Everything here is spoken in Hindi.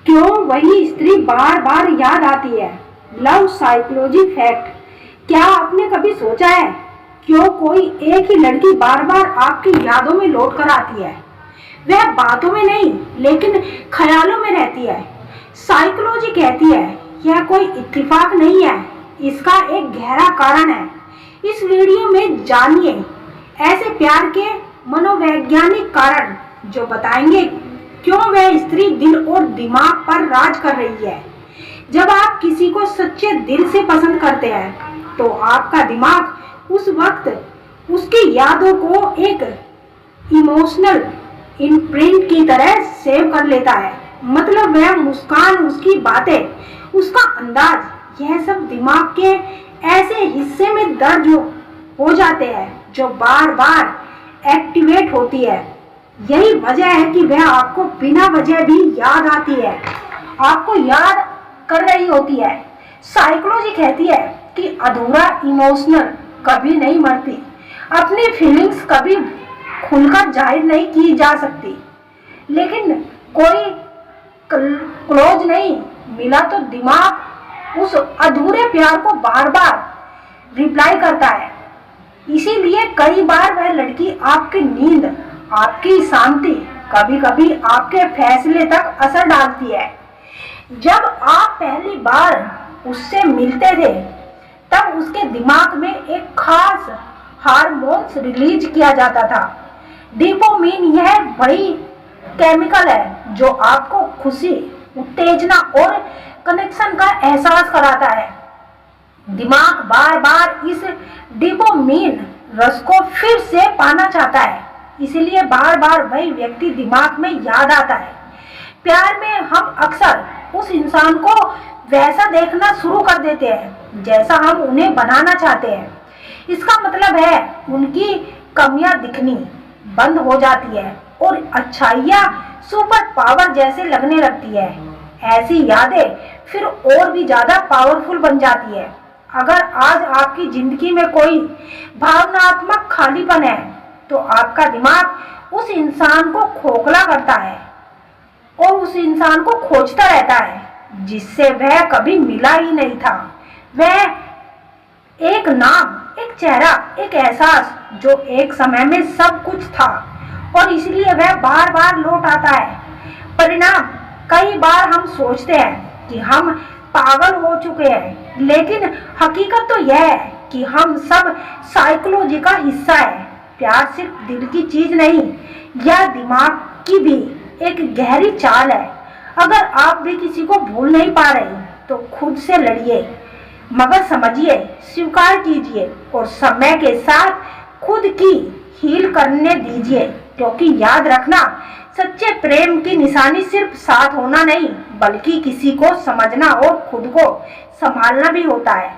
क्यों वही स्त्री बार बार याद आती है? Love psychology fact. क्या आपने कभी सोचा है क्यों कोई एक ही लड़की बार बार आपकी यादों में लौट कर आती है? वह बातों में नहीं लेकिन ख्यालों में रहती है। साइकोलॉजी कहती है यह कोई इत्तेफाक नहीं है, इसका एक गहरा कारण है। इस वीडियो में जानिए ऐसे प्यार के मनोवैज्ञानिक कारण जो बताएंगे क्यों वह स्त्री दिल और दिमाग पर राज कर रही है। जब आप किसी को सच्चे दिल से पसंद करते हैं तो आपका दिमाग उस वक्त उसकी यादों को एक इमोशनल इम्प्रिंट की तरह सेव कर लेता है। मतलब वह मुस्कान, उसकी बातें, उसका अंदाज, यह सब दिमाग के ऐसे हिस्से में दर्ज हो जाते हैं जो बार बार एक्टिवेट होती है। यही वजह है कि वह आपको बिना वजह भी याद आती है, आपको याद कर रही होती है। साइकोलॉजी कहती है कि अधूरा इमोशनल कभी नहीं मरती, अपनी फीलिंग्स कभी खुलकर जाहिर नहीं की जा सकती। लेकिन कोई क्लोज नहीं मिला तो दिमाग उस अधूरे प्यार को बार बार रिप्लाई करता है। इसीलिए कई बार वह लड़की आपकी नींद, आपकी शांति, कभी कभी आपके फैसले तक असर डालती है। जब आप पहली बार उससे मिलते थे तब उसके दिमाग में एक खास हार्मोन्स रिलीज किया जाता था, डोपामिन। यह वही केमिकल है जो आपको खुशी, उत्तेजना और कनेक्शन का एहसास कराता है। दिमाग बार बार इस डोपामिन रस को फिर से पाना चाहता है, इसलिए बार बार वही व्यक्ति दिमाग में याद आता है। प्यार में हम अक्सर उस इंसान को वैसा देखना शुरू कर देते हैं जैसा हम उन्हें बनाना चाहते हैं। इसका मतलब है उनकी कमियां दिखनी बंद हो जाती है और अच्छाइयां सुपर पावर जैसे लगने लगती है। ऐसी यादें फिर और भी ज्यादा पावरफुल बन जाती है। अगर आज आपकी जिंदगी में कोई भावनात्मक खालीपन है तो आपका दिमाग उस इंसान को खोखला करता है और उस इंसान को खोजता रहता है जिससे वह कभी मिला ही नहीं था। वह एक नाम, एक चेहरा, एक एहसास जो एक समय में सब कुछ था और इसलिए वह बार बार लौट आता है। परिणाम, कई बार हम सोचते हैं कि हम पागल हो चुके हैं, लेकिन हकीकत तो यह है कि हम सब साइकोलॉजी का हिस्सा है। प्यार सिर्फ दिल की चीज नहीं, यह दिमाग की भी एक गहरी चाल है। अगर आप भी किसी को भूल नहीं पा रहे तो खुद से लड़िए, मगर समझिए, स्वीकार कीजिए और समय के साथ खुद की हील करने दीजिए। क्योंकि याद रखना, सच्चे प्रेम की निशानी सिर्फ साथ होना नहीं बल्कि किसी को समझना और खुद को संभालना भी होता है।